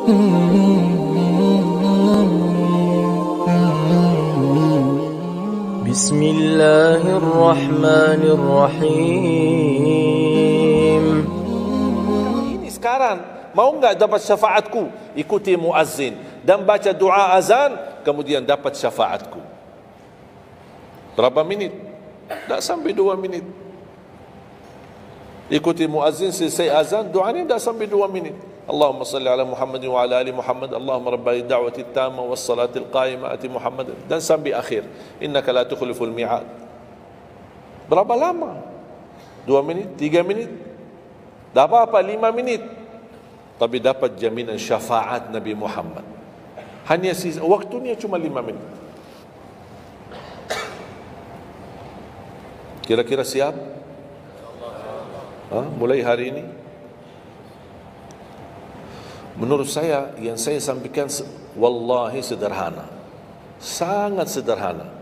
Bismillahirrahmanirrahim. Ini sekarang mau enggak dapat syafaatku? Ikuti muazzin dan baca doa azan, kemudian dapat syafaatku. Berapa minit? Tak sampai 2 minit. Ikuti muazzin, selesai azan, doa ini tak sampai 2 minit. Allahumma salli ala Muhammad wa ala ali Muhammad, Allahumma rabbani da'wati tamma was salatil qa'imah ati Muhammad, dan sampai akhir, innaka la tukhliful mi'ad. Berapa lama? 2 minit, 3 minit? Tak apa-apa, 5 minit. Tapi dapat jaminan syafaat Nabi Muhammad. Hanya waktunya cuma 5 minit. Kira-kira siap? Mulai hari ini? Menurut saya, yang saya sampaikan wallahi sederhana, sangat sederhana,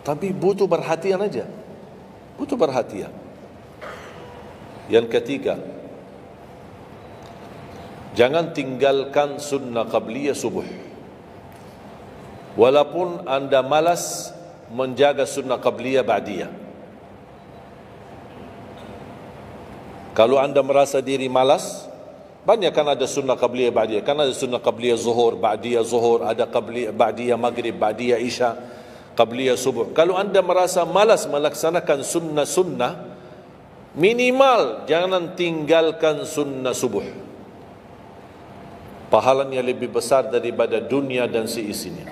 tapi butuh perhatian aja, butuh perhatian. Yang ketiga, jangan tinggalkan sunnah qabliyah subuh. Walaupun anda malas menjaga sunnah qabliyah ba'diyah. Kalau anda merasa diri malas, banyak kan ada sunnah qabliyah ba'diyah. Kan ada sunnah qabliyah zuhur, ba'diyah zuhur, ada qabliyah ba'diyah maghrib, ba'diyah isya, qabliyah subuh. Kalau anda merasa malas melaksanakan sunnah-sunnah, minimal jangan tinggalkan sunnah subuh. Pahalanya lebih besar daripada dunia dan seisinya.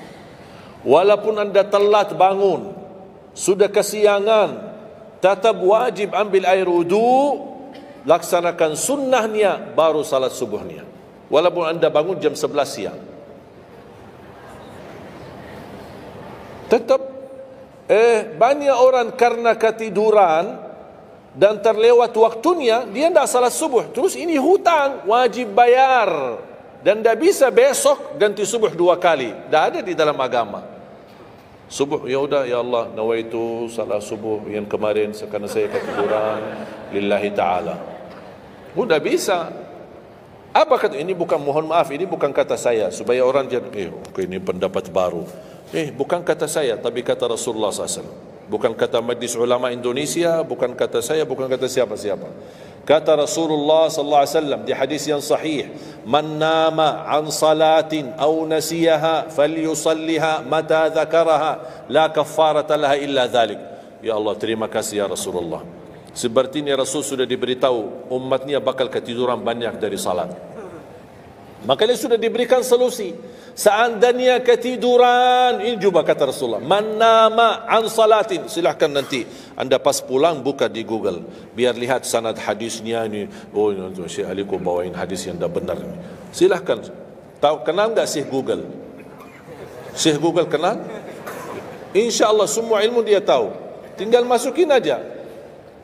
Walaupun anda telat bangun, sudah kesiangan, tetap wajib ambil air wudu, laksanakan sunnahnya baru salat subuhnya. Walaupun anda bangun jam 11 siang, tetap banyak orang karena ketiduran dan terlewat waktunya, dia tidak salat subuh. Terus ini hutang, wajib bayar, dan tidak bisa besok ganti subuh 2 kali. Tidak ada di dalam agama. Subuh, ya udah, ya Allah, nawaitu salat subuh yang kemarin karena saya ketiduran lillahi ta'ala. Udah bisa. Apa kata ini? Bukan, mohon maaf, ini bukan kata saya supaya orang jangan ini pendapat baru. Bukan kata saya, tapi kata Rasulullah SAW. Bukan kata Majlis Ulama Indonesia, bukan kata saya, bukan kata siapa-siapa. Kata Rasulullah SAW di hadis yang sahih, man nama an salatin aw nasiyaha falyusalliha mata dzakaraha la kaffarata laha illa dzalik. Ya Allah, terima kasih ya Rasulullah. Sepertinya Rasul sudah diberitahu umatnya bakal ketiduran banyak dari salat. Makanya sudah diberikan solusi. Seandainya ketiduran, ini juga kata Rasulullah, man nama an salatin, silahkan nanti anda pas pulang buka di Google, biar lihat sanad hadisnya ini. Oh, Syekh Ali kau bawain hadis yang dah benar. Silahkan. Tahu, kenal enggak Syekh Google? Syekh Google kenal? InsyaAllah semua ilmu dia tahu. Tinggal masukin aja.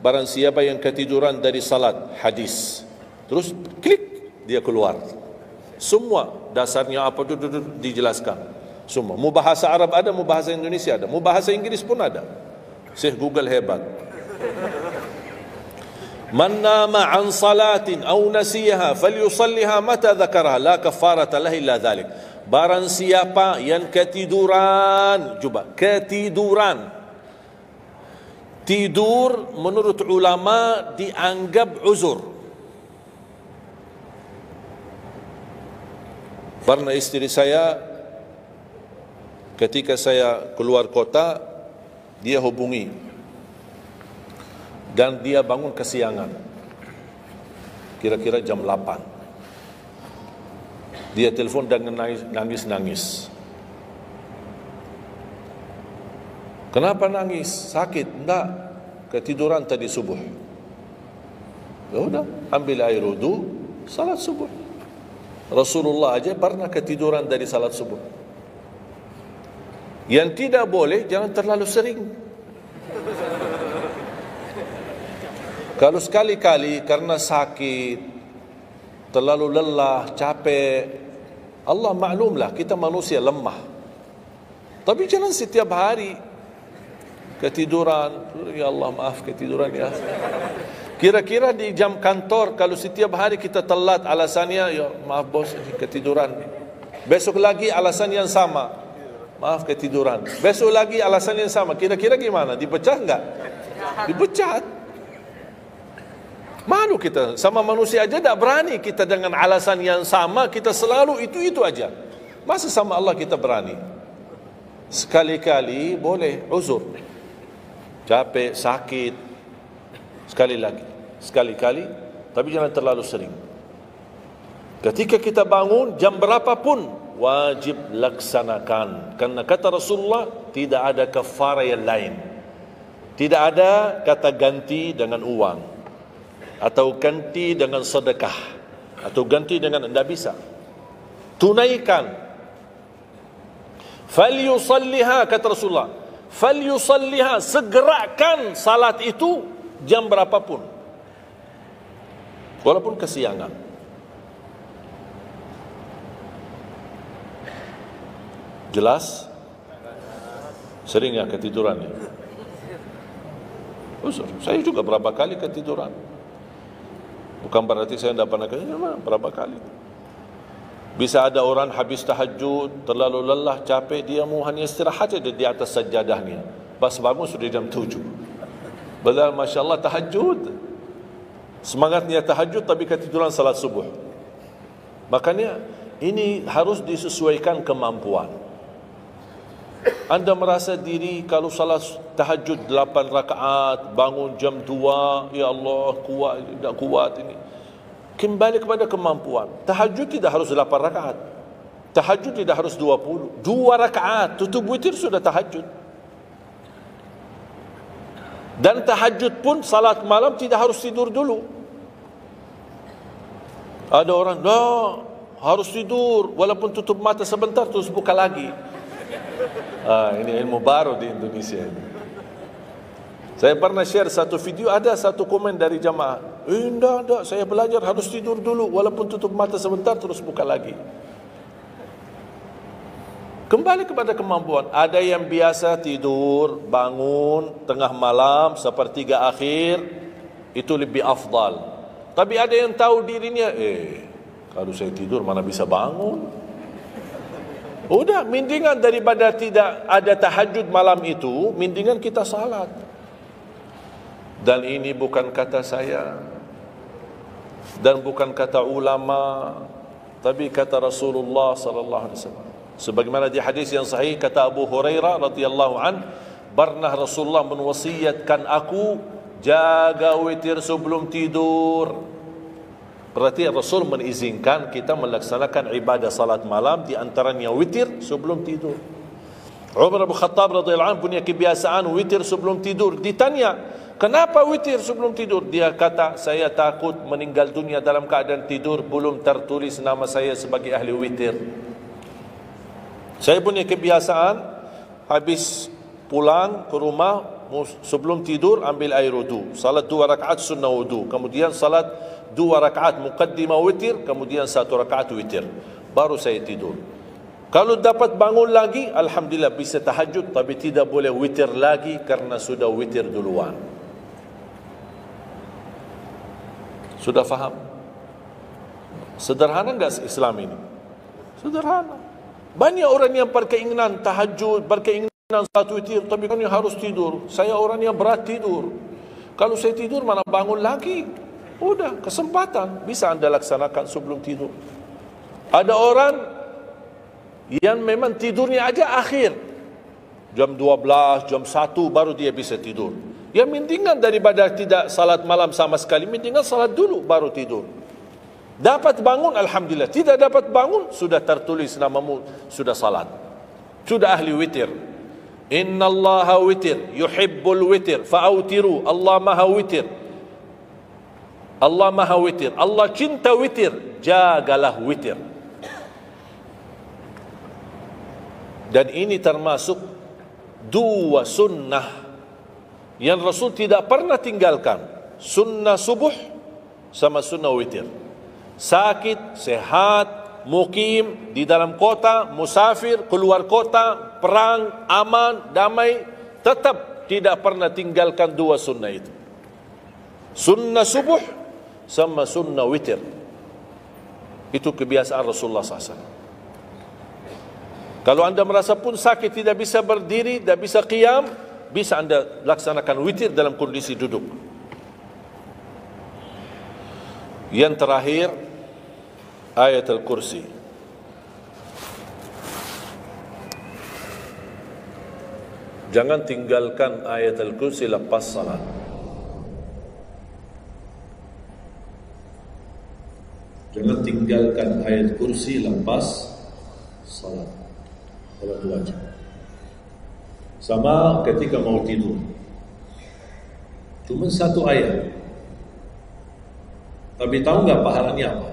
Barang siapa yang ketiduran dari salat, hadis, terus klik, dia keluar. Semua dasarnya apa itu dijelaskan. Semua. Mau bahasa Arab ada, mau bahasa Indonesia ada, mau bahasa Inggris pun ada. Syekh Google hebat. Man nama an salatin aw nasiyaha falyusalliha mata dzakaraha la kafarata lahu illa dzalik. Barang siapa yang ketiduran, coba ketiduran. Tidur menurut ulama dianggap uzur. Pernah istri saya ketika saya keluar kota, dia hubungi dan dia bangun kesiangan, kira-kira jam 8. Dia telepon dan nangis-nangis. Kenapa nangis? Sakit? Enggak, ketiduran tadi subuh. Ya udah, ambil air wudu, salat subuh. Rasulullah aja pernah ketiduran dari salat subuh. Yang tidak boleh, jangan terlalu sering. Kalau sekali-kali karena sakit, terlalu lelah, capek, Allah maklumlah kita manusia lemah. Tapi jangan setiap hari ketiduran. Ya Allah, maaf ketiduran ya. Kira-kira di jam kantor, kalau setiap hari kita telat, alasannya, ya maaf bos, ketiduran. Besok lagi alasan yang sama, maaf ketiduran. Besok lagi alasan yang sama. Kira-kira gimana? Dipecat enggak? Dipecat. Malu kita, sama manusia aja tak berani kita dengan alasan yang sama, kita selalu itu aja. Masa sama Allah kita berani? Sekali-kali boleh uzur, capek, sakit, sekali-kali, tapi jangan terlalu sering. Ketika kita bangun, jam berapapun wajib laksanakan, karena kata Rasulullah, tidak ada kafara yang lain. Tidak ada kata ganti dengan uang, atau ganti dengan sedekah, atau ganti dengan, tidak bisa. Tunaikan. Falyusalliha, kata Rasulullah, falyusalliha, segerakan salat itu jam berapapun, walaupun kesiangan. Jelas? Seringnya ketiduran ya? Saya juga berapa kali ketiduran. Bukan berarti saya tidak pernah ketiduran, berapa kali. Bisa ada orang habis tahajud, terlalu lelah, capek, dia mau hanya istirahat saja di atas sajadahnya. Pas bangun sudah jam 7. Padahal Masya Allah tahajud, semangatnya tahajud, tapi ketiduran salat subuh. Makanya ini harus disesuaikan kemampuan. Anda merasa diri kalau salat tahajud 8 rakaat, bangun jam 2, ya Allah kuat, tidak kuat ini. Kembali kepada kemampuan. Tahajud tidak harus 8 rakaat. Tahajud tidak harus 20. 2 rakaat, tutup witir sudah tahajud. Dan tahajud pun, salat malam tidak harus tidur dulu. Ada orang, harus tidur, walaupun tutup mata sebentar, terus buka lagi. Ini ilmu baru di Indonesia. Saya pernah share satu video, ada satu komen dari jamaah, enggak, saya belajar harus tidur dulu, walaupun tutup mata sebentar, terus buka lagi. Kembali kepada kemampuan. Ada yang biasa tidur, bangun tengah malam, sepertiga akhir, itu lebih afdal. Tapi ada yang tahu dirinya, kalau saya tidur mana bisa bangun. Udah, mendingan daripada tidak ada tahajud malam itu, mendingan kita salat. Dan ini bukan kata saya, dan bukan kata ulama, tapi kata Rasulullah sallallahu alaihi wasallam. Sebagaimana di hadis yang sahih, kata Abu Hurairah radhiyallahu an, pernah Rasulullah menwasiatkan aku jaga witir sebelum tidur. Berarti Rasul mengizinkan kita melaksanakan ibadah salat malam, di antaranya witir sebelum tidur. Umar bin Khattab radhiyallahu anhu punya kebiasaan witir sebelum tidur. Ditanya, kenapa witir sebelum tidur? Dia kata, saya takut meninggal dunia dalam keadaan tidur, belum tertulis nama saya sebagai ahli witir. Saya punya kebiasaan, habis pulang ke rumah, sebelum tidur ambil air wudu, salat 2 rakaat sunnah wudu, kemudian salat 2 rakaat muqaddimah witir, kemudian 1 rakaat witir, baru saya tidur. Kalau dapat bangun lagi, alhamdulillah bisa tahajud, tapi tidak boleh witir lagi karena sudah witir duluan. Sudah faham? Sederhana enggak Islam ini? Sederhana. Banyak orang yang berkeinginan tahajud, berkeinginan satu witir, tapi kan harus tidur. Saya orang yang berat tidur. Kalau saya tidur mana bangun lagi? Udah, kesempatan bisa Anda laksanakan sebelum tidur. Ada orang yang memang tidurnya aja akhir, jam 12, jam 1 baru dia bisa tidur. Ya mendingan daripada tidak salat malam sama sekali, mendingan salat dulu baru tidur. Dapat bangun, alhamdulillah. Tidak dapat bangun, sudah tertulis namamu, sudah salat, sudah ahli witir. Innallaha witir, yuhibbul witir, fa'autiru. Allah maha witir, Allah maha witir, Allah cinta witir, jagalah witir. Dan ini termasuk 2 sunnah yang Rasul tidak pernah tinggalkan, sunnah subuh sama sunnah witir. Sakit, sehat, mukim, di dalam kota, musafir, keluar kota, perang, aman, damai, tetap tidak pernah tinggalkan 2 sunnah itu. Sunnah subuh sama sunnah witir. Itu kebiasaan Rasulullah SAW. Kalau anda merasa pun sakit, tidak bisa berdiri, tidak bisa qiyam, bisa anda laksanakan witir dalam kondisi duduk. Yang terakhir, ayat al-kursi. Jangan tinggalkan ayat al-kursi lepas salat. Jangan tinggalkan ayat kursi lepas salat. Salat wajib. Sama ketika mau tidur. Cuma satu ayat. Tapi tahu enggak pahalanya apa?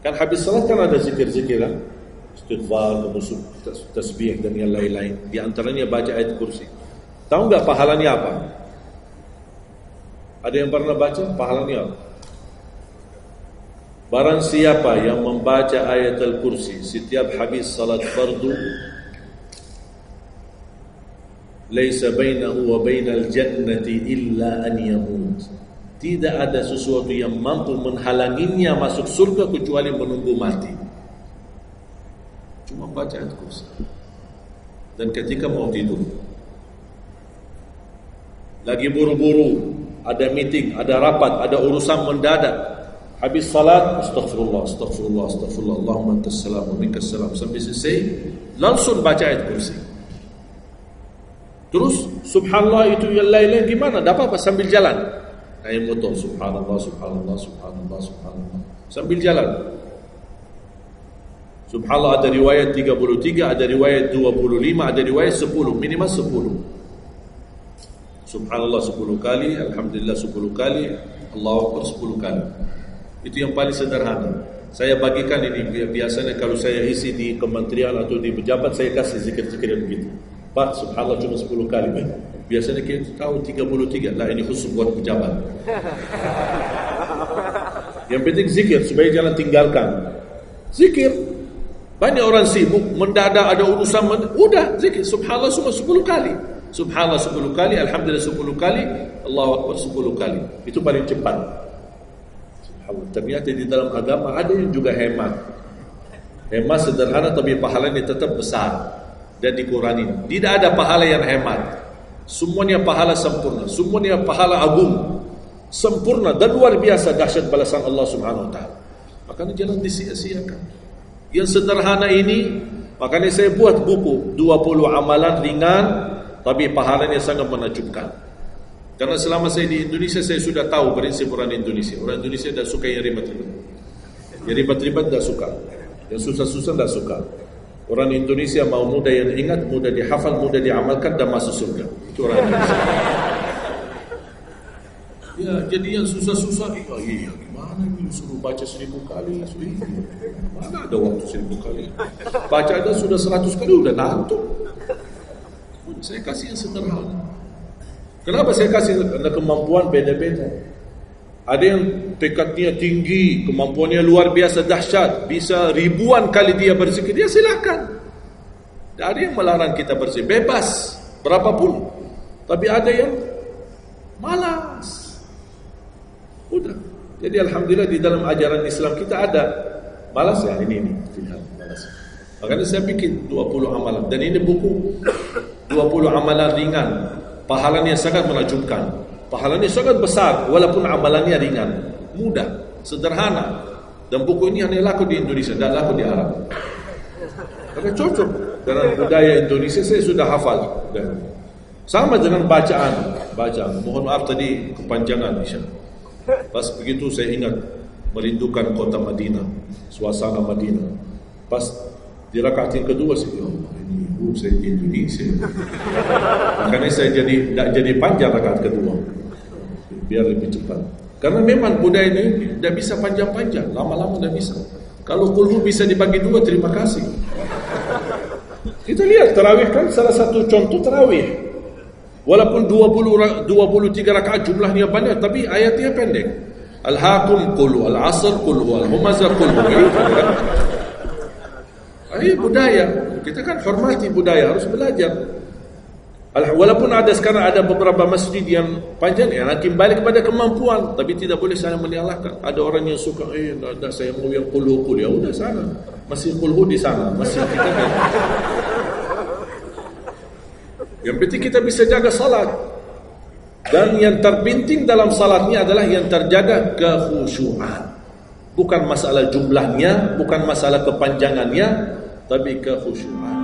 Kan habis salat kan ada zikir-zikir kan? Istighfar, tasbih dan yang lain-lain. Di antaranya baca ayat kursi. Tahu enggak pahalanya apa? Ada yang pernah baca pahalanya apa? Barang siapa yang membaca ayat al-kursi setiap habis salat fardu, laisa bainahu wa bainal jannati illa an yamut. Tidak ada sesuatu yang mampu menghalanginya masuk surga kecuali menunggu mati. Cuma baca ayat kursi. Dan ketika mau tidur, lagi buru-buru, ada meeting, ada rapat, ada urusan mendadak, habis salat, astaghfirullah, astaghfirullah, astaghfirullah, Allahumma antas salam wa minkas salam, sampai selesai, langsung baca ayat kursi. Terus subhanallah itu yang lain-lain gimana? Dapat apa? Sambil jalan naik motor, subhanallah, subhanallah, subhanallah, subhanallah, sambil jalan. Subhanallah ada riwayat 33, ada riwayat 25, ada riwayat 10, minimal 10. Subhanallah 10 kali, alhamdulillah 10 kali, Allahu Akbar 10 kali. Itu yang paling sederhana. Saya bagikan ini, biasanya kalau saya isi di kementerian atau di pejabat, saya kasih zikir-zikir yang begitu. Pak, subhanallah cuma 10 kali. Biasanya kita tahu 33. Lah ini khusus buat pejabat. Yang penting zikir, supaya jangan tinggalkan. Zikir. Banyak orang sibuk, mendadak ada urusan, udah zikir. Subhanallah cuma 10 kali. Subhanallah 10 kali, alhamdulillah 10 kali, Allahu Akbar 10 kali. Itu paling cepat. Ternyata di dalam agama ada yang juga hemat. Hemat sederhana tapi pahalanya tetap besar dan dikurangi. Tidak ada pahala yang hemat. Semuanya pahala sempurna, semuanya pahala agung, sempurna dan luar biasa dahsyat balasan Allah Subhanahu wa taala. Makanya jangan disia-siakan. Yang sederhana ini, makanya saya buat buku 20 amalan ringan tapi pahalanya sangat menakjubkan. Karena selama saya di Indonesia, saya sudah tahu prinsip orang Indonesia. Orang Indonesia tidak suka yang ribet-ribet. Yang ribet-ribet tidak suka. Yang susah-susah tidak suka. Orang Indonesia mau mudah yang ingat, mudah dihafal, mudah diamalkan dan masuk surga. Itu orang Indonesia. Ya, jadi yang susah-susah, iya gimana ini suruh baca 1000 kali. Mana ada waktu 1000 kali. Baca ada sudah 100 kali, udah ngantuk. Saya kasih yang sederhana. Kenapa saya kasih? Karena kemampuan beda-beda. Ada yang tekadnya tinggi, kemampuannya luar biasa dahsyat, bisa ribuan kali dia berzikir, dia silakan. Dan ada yang melarang kita berzikir, bebas, berapapun. Tapi ada yang malas. Udah. Jadi alhamdulillah di dalam ajaran Islam kita ada malas ya ini malas. Makanya saya bikin 20 amalan dan ini buku 20 amalan ringan. Pahalanya sangat menakjubkan. Pahalanya sangat besar walaupun amalannya ringan, mudah, sederhana. Dan buku ini hanya laku di Indonesia, tidak laku di Arab. Karena cocok dengan budaya Indonesia, saya sudah hafal. Sama dengan bacaan. Mohon maaf tadi kepanjangan Isya. Pas begitu saya ingat merindukan kota Madinah, suasana Madinah. Pas di rakaat yang kedua saya saya di Indonesia. Makanya saya tidak jadi panjang rakaat kedua, biar lebih cepat. Karena memang budaya ini tidak bisa panjang-panjang, lama-lama tidak bisa. Kalau kulhu bisa dibagi 2, terima kasih. Kita lihat tarawih kan salah satu contoh tarawih. Walaupun 23 rakaat jumlahnya banyak, tapi ayatnya pendek. Al-Hakum qul al-Asr qul al-Humazah qul. Ini budaya. Kita kan hormati budaya, harus belajar. Walaupun ada sekarang ada beberapa masjid yang panjang, yang hakim balik kepada kemampuan, tapi tidak boleh saling menyalahkan. Ada orang yang suka, tak saya mau yang qul-qul, ya udah sana, masih qul di sana, masih kita kan. Yang penting kita bisa jaga salat. Dan yang terpenting dalam salatnya adalah yang terjaga kekhusyuan. Bukan masalah jumlahnya, bukan masalah kepanjangannya, tapi kekhusyuan.